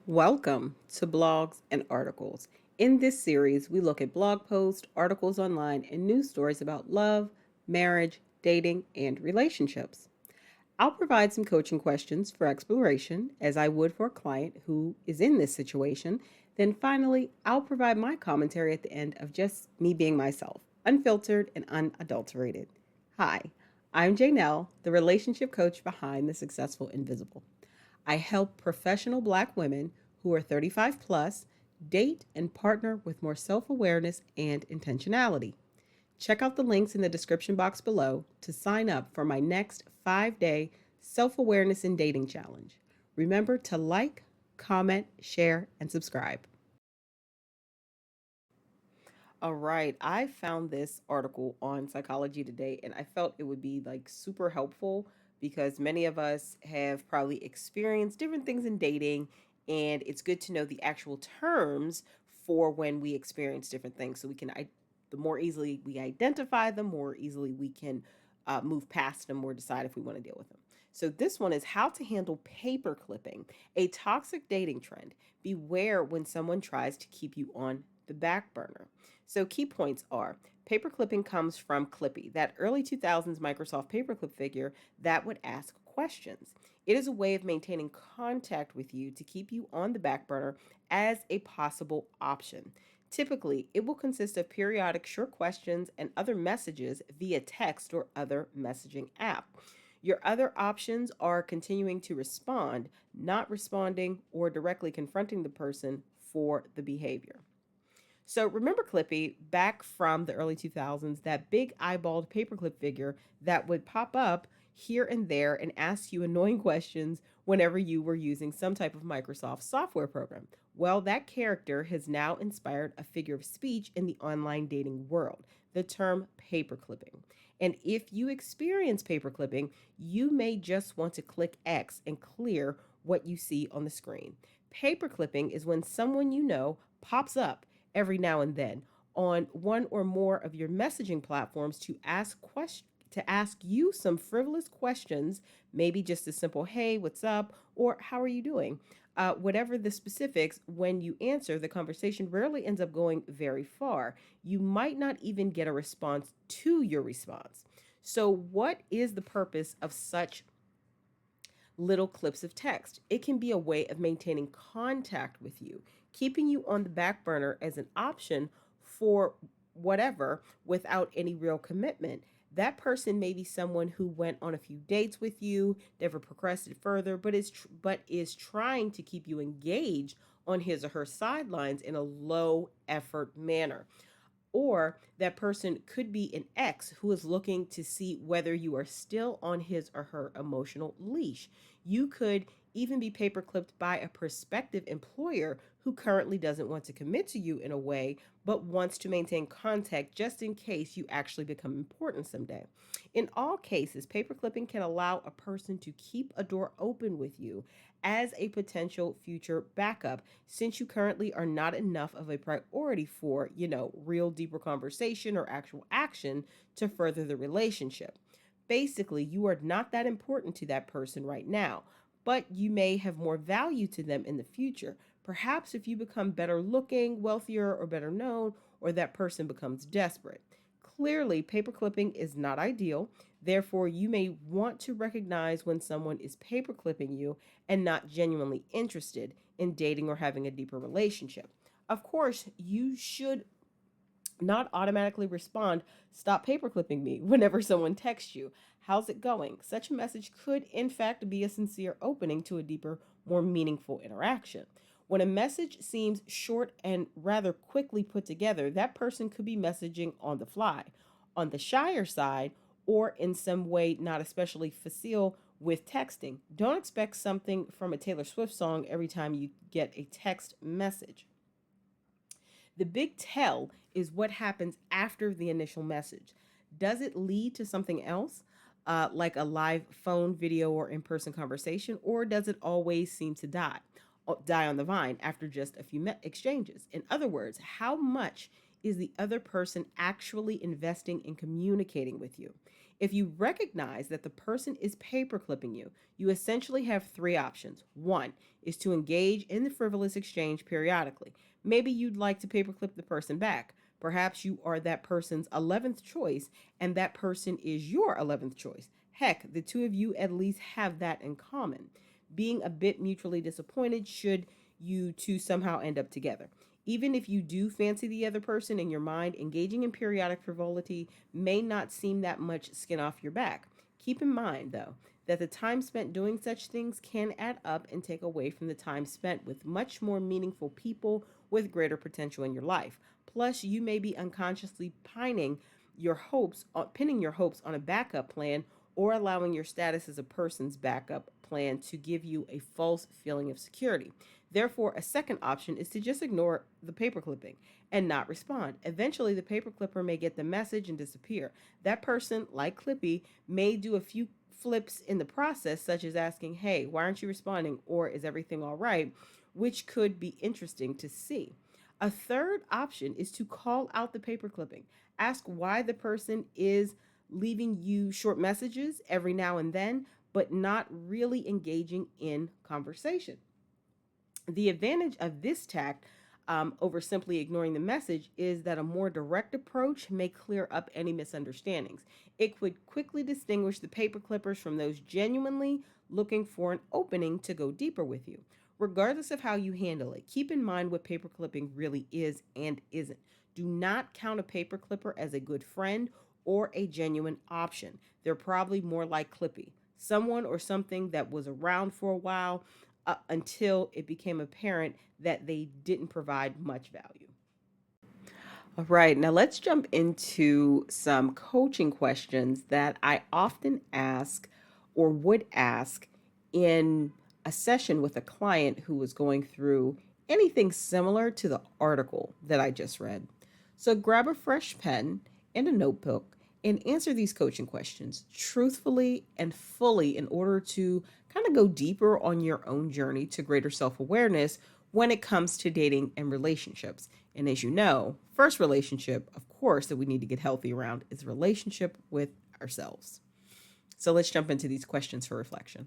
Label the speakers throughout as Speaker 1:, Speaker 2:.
Speaker 1: Welcome to Blogs and Articles. In this series, we look at blog posts, articles online, and news stories about love, marriage, dating, and relationships. I'll provide some coaching questions for exploration, as I would for a client who is in this situation. Then finally, I'll provide my commentary at the end of just me being myself, unfiltered and unadulterated. Hi, I'm Janelle, the relationship coach behind The Successful Invisible. I help professional Black women who are 35 plus date and partner with more self awareness and intentionality. Check out the links in the description box below to sign up for my next 5-day self awareness and dating challenge. Remember to like, comment, share, and subscribe. All right, I found this article on Psychology Today and I felt it would be like super helpful because many of us have probably experienced different things in dating, and it's good to know the actual terms for when we experience different things so we can the more easily we identify them, more easily we can move past them or decide if we want to deal with them. So this one is how to handle paper clipping, a toxic dating trend. Beware when someone tries to keep you on the back burner. So key points are paper clipping comes from Clippy, that early 2000s Microsoft paperclip figure that would ask questions. It is a way of maintaining contact with you to keep you on the back burner as a possible option. Typically, it will consist of periodic short questions and other messages via text or other messaging app. Your other options are continuing to respond, not responding, or directly confronting the person for the behavior. So remember Clippy back from the early 2000s, that big eyeballed paperclip figure that would pop up here and there and ask you annoying questions whenever you were using some type of Microsoft software program. Well, that character has now inspired a figure of speech in the online dating world, the term paperclipping. And if you experience paperclipping, you may just want to click X and clear what you see on the screen. Paperclipping is when someone you know pops up every now and then on one or more of your messaging platforms to ask you some frivolous questions, maybe just a simple hey, what's up, or how are you doing. Whatever the specifics, when you answer, the conversation rarely ends up going very far. You might not even get a response to your response. So, what is the purpose of such little clips of text? It can be a way of maintaining contact with you, keeping you on the back burner as an option for whatever without any real commitment. That person may be someone who went on a few dates with you, never progressed it further, but is trying to keep you engaged on his or her sidelines in a low effort manner. Or that person could be an ex who is looking to see whether you are still on his or her emotional leash. You could even be paperclipped by a prospective employer who currently doesn't want to commit to you in a way, but wants to maintain contact just in case you actually become important someday. In all cases, paperclipping can allow a person to keep a door open with you as a potential future backup, since you currently are not enough of a priority for, real deeper conversation or actual action to further the relationship. Basically, you are not that important to that person right now, but you may have more value to them in the future. Perhaps if you become better looking, wealthier, or better known, or that person becomes desperate. Clearly, paperclipping is not ideal. Therefore, you may want to recognize when someone is paperclipping you and not genuinely interested in dating or having a deeper relationship. Of course, you should not automatically respond, stop paperclipping me, whenever someone texts you. How's it going? Such a message could, in fact, be a sincere opening to a deeper, more meaningful interaction. When a message seems short and rather quickly put together, that person could be messaging on the fly. On the shyer side, or in some way not especially facile with texting, don't expect something from a Taylor Swift song every time you get a text message. The big tell is what happens after the initial message. Does it lead to something else, like a live phone, video, or in person conversation, or does it always seem to die on the vine after just a few exchanges? In other words, how much is the other person actually investing in communicating with you? If you recognize that the person is paperclipping you, you essentially have three options. One is to engage in the frivolous exchange periodically. Maybe you'd like to paperclip the person back. Perhaps you are that person's 11th choice and that person is your 11th choice. Heck, the two of you at least have that in common. Being a bit mutually disappointed should you two somehow end up together. Even if you do fancy the other person in your mind, engaging in periodic frivolity may not seem that much skin off your back. Keep in mind, though, that the time spent doing such things can add up and take away from the time spent with much more meaningful people with greater potential in your life. Plus, you may be unconsciously pinning your hopes on a backup plan or allowing your status as a person's backup plan to give you a false feeling of security. Therefore, a second option is to just ignore the paperclipping and not respond. Eventually, the paperclipper may get the message and disappear. That person, like Clippy, may do a few flips in the process, such as asking, "Hey, why aren't you responding?" or "Is everything all right?" which could be interesting to see. A third option is to call out the paperclipping. Ask why the person is leaving you short messages every now and then, but not really engaging in conversation. The advantage of this tact over simply ignoring the message is that a more direct approach may clear up any misunderstandings. It could quickly distinguish the paper clippers from those genuinely looking for an opening to go deeper with you. Regardless of how you handle it, keep in mind what paper clipping really is and isn't. Do not count a paper clipper as a good friend or a genuine option. They're probably more like Clippy, someone or something that was around for a while until it became apparent that they didn't provide much value. All right, now let's jump into some coaching questions that I often ask or would ask in a session with a client who was going through anything similar to the article that I just read. So grab a fresh pen and a notebook and answer these coaching questions truthfully and fully in order to kind of go deeper on your own journey to greater self awareness when it comes to dating and relationships. And as you know, first relationship, of course, that we need to get healthy around is relationship with ourselves. So let's jump into these questions for reflection.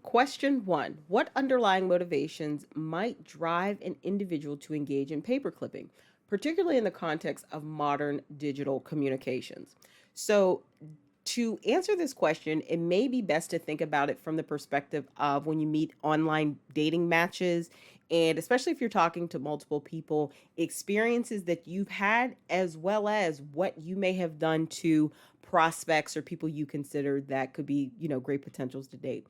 Speaker 1: Question one: what underlying motivations might drive an individual to engage in paperclipping, particularly in the context of modern digital communications? So, to answer this question, it may be best to think about it from the perspective of when you meet online dating matches, and especially if you're talking to multiple people, experiences that you've had, as well as what you may have done to prospects or people you consider that could be, great potentials to date.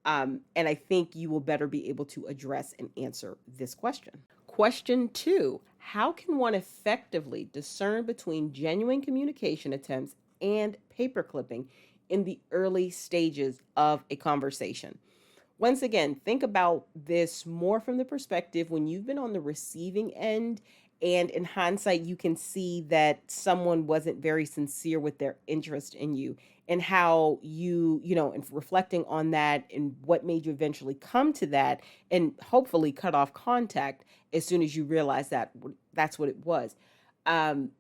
Speaker 1: And I think you will better be able to address and answer this question. Question two: how can one effectively discern between genuine communication attempts and paperclipping in the early stages of a conversation? Once again, think about this more from the perspective when you've been on the receiving end, and in hindsight, you can see that someone wasn't very sincere with their interest in you, and how and reflecting on that and what made you eventually come to that, and hopefully cut off contact as soon as you realize that that's what it was. Um,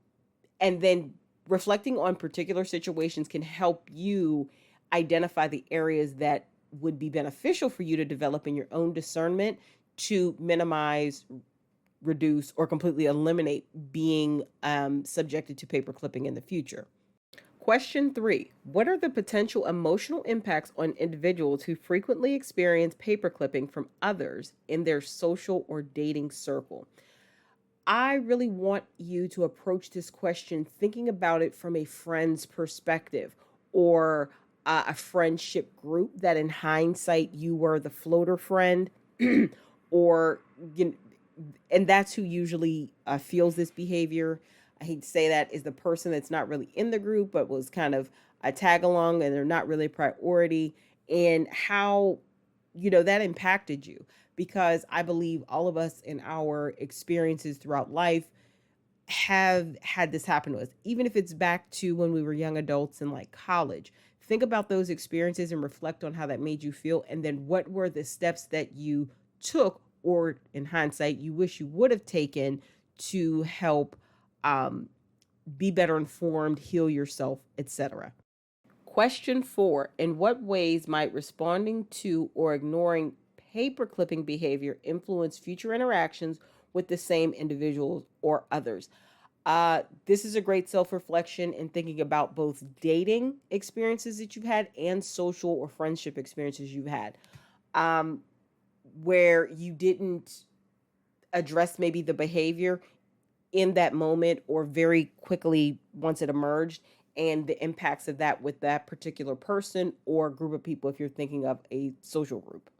Speaker 1: and then reflecting on particular situations can help you identify the areas that would be beneficial for you to develop in your own discernment to minimize, reduce, or completely eliminate being subjected to paper clipping in the future. Question three: what are the potential emotional impacts on individuals who frequently experience paper clipping from others in their social or dating circle? I really want you to approach this question thinking about it from a friend's perspective, or a friendship group that in hindsight you were the floater friend, or you know, and that's who usually feels this behavior. I hate to say that, is the person that's not really in the group but was kind of a tag along and they're not really a priority, and how that impacted you, because I believe all of us in our experiences throughout life have had this happen to us, even if it's back to when we were young adults in like college. Think about those experiences and reflect on how that made you feel, and then what were the steps that you took, or in hindsight, you wish you would have taken to help um, be better informed, heal yourself, etc. Question 4. In what ways might responding to or ignoring paper clipping behavior influence future interactions with the same individuals or others? This is a great self reflection in thinking about both dating experiences that you've had and social or friendship experiences you've had, um, where you didn't address maybe the behavior in that moment or very quickly once it emerged, and the impacts of that with that particular person or group of people if you're thinking of a social group.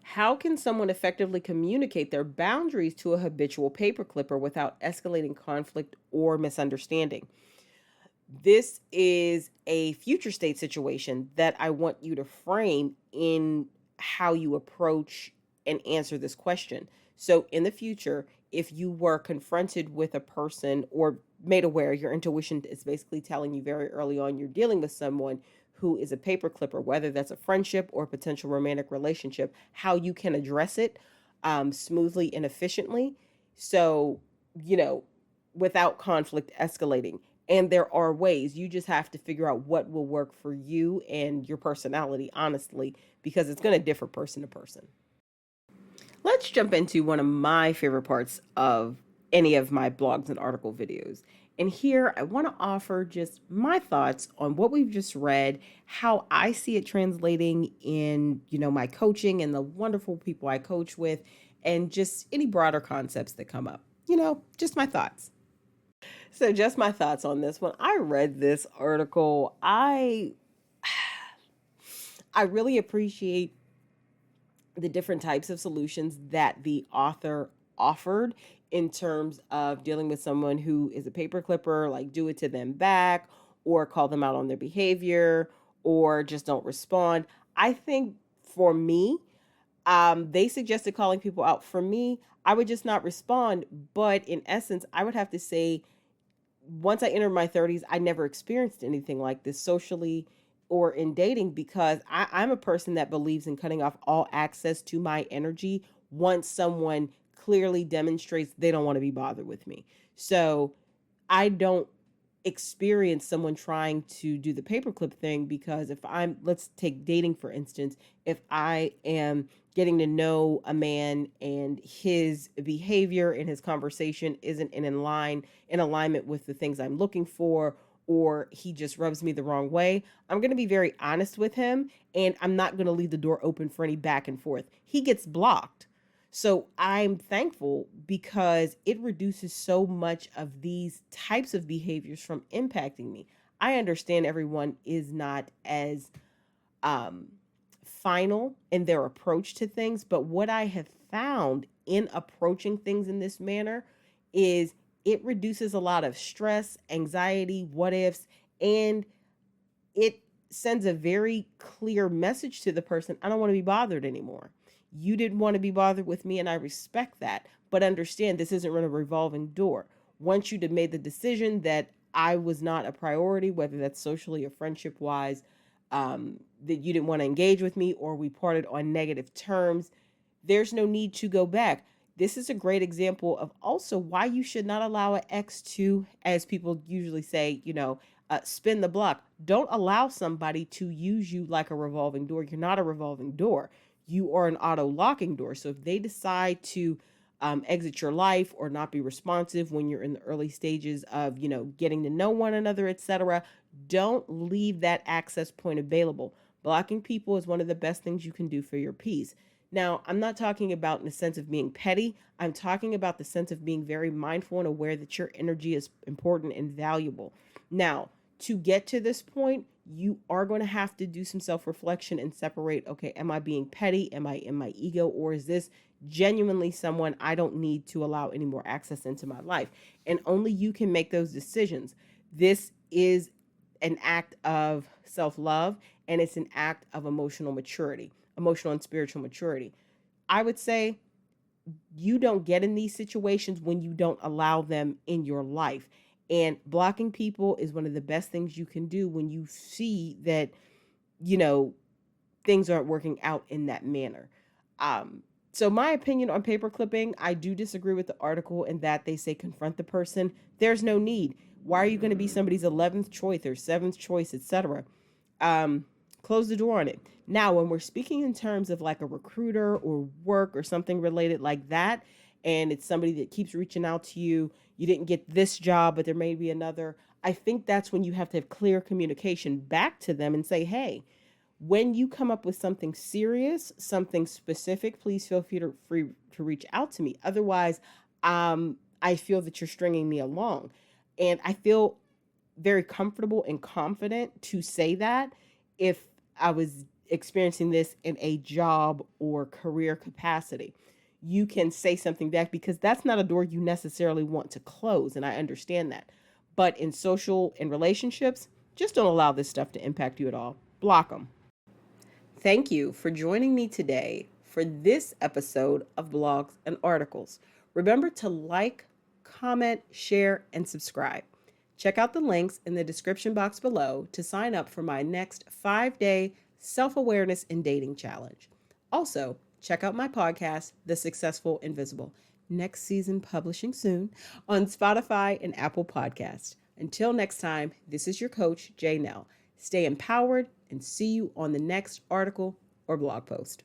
Speaker 1: How can someone effectively communicate their boundaries to a habitual paper clipper without escalating conflict or misunderstanding? This is a future state situation that I want you to frame in how you approach and answer this question. So, in the future, if you were confronted with a person or made aware, your intuition is basically telling you very early on you're dealing with someone who is a paper clipper, whether that's a friendship or a potential romantic relationship, how you can address it smoothly and efficiently. So, you know, without conflict escalating. And there are ways. You just have to figure out what will work for you and your personality, honestly, because it's going to differ person to person. Let's jump into one of my favorite parts of any of my blogs and article videos. And here I want to offer just my thoughts on what we've just read, how I see it translating in, my coaching and the wonderful people I coach with, and just any broader concepts that come up. Just my thoughts. So just my thoughts on this. When I read this article, I really appreciate the different types of solutions that the author offered in terms of dealing with someone who is a paper clipper, like do it to them back or call them out on their behavior or just don't respond. I think for me, they suggested calling people out. For me, I would just not respond. But in essence, I would have to say once I entered my 30s, I never experienced anything like this socially or in dating because I'm a person that believes in cutting off all access to my energy once someone clearly demonstrates they don't want to be bothered with me. So I don't experience someone trying to do the paperclip thing because if let's take dating for instance, if I am getting to know a man and his behavior and his conversation isn't in alignment with the things I'm looking for, or he just rubs me the wrong way, I'm going to be very honest with him and I'm not going to leave the door open for any back and forth. He gets blocked. So I'm thankful because it reduces so much of these types of behaviors from impacting me. I understand everyone is not as um, final in their approach to things, but what I have found in approaching things in this manner is it reduces a lot of stress, anxiety, what ifs, and it sends a very clear message to the person. I don't want to be bothered anymore. You didn't want to be bothered with me, and I respect that. But understand this isn't a revolving door. Once you'd have made the decision that I was not a priority, whether that's socially or friendship wise, that you didn't want to engage with me or we parted on negative terms, there's no need to go back. This is a great example of also why you should not allow an ex to, as people usually say, spin the block. Don't allow somebody to use you like a revolving door. You're not a revolving door. You are an auto locking door. So if they decide to exit your life or not be responsive when you're in the early stages of, getting to know one another, etc., don't leave that access point available. Blocking people is one of the best things you can do for your peace. Now, I'm not talking about in the sense of being petty. I'm talking about the sense of being very mindful and aware that your energy is important and valuable. Now, to get to this point, you are going to have to do some self-reflection and separate, okay, am I being petty? Am I in my ego? Or is this genuinely someone I don't need to allow any more access into my life? And only you can make those decisions. This is an act of self-love and it's an act of emotional maturity, emotional and spiritual maturity. I would say you don't get in these situations when you don't allow them in your life. And blocking people is one of the best things you can do when you see that, you know, things aren't working out in that manner. So my opinion on paper clipping, I do disagree with the article in that they say confront the person. There's no need. Why are you going to be somebody's 11th choice or 7th choice, etc.? Um, Close the door on it. Now, when we're speaking in terms of like a recruiter or work or something related like that, and it's somebody that keeps reaching out to you, you didn't get this job, but there may be another. I think that's when you have to have clear communication back to them and say, hey, when you come up with something serious, something specific, please feel free to reach out to me. Otherwise, I feel that you're stringing me along. And I feel very comfortable and confident to say that if I was experiencing this in a job or career capacity. You can say something back because that's not a door you necessarily want to close. And I understand that. But in social and relationships, just don't allow this stuff to impact you at all. Block them. Thank you for joining me today for this episode of Blogs and Articles. Remember to like, comment, share, and subscribe. Check out the links in the description box below to sign up for my next 5-day self-awareness and dating challenge. Also, check out my podcast, The Successful Invisible. Next season publishing soon on Spotify and Apple Podcasts. Until next time, this is your coach, Janelle. Stay empowered and see you on the next article or blog post.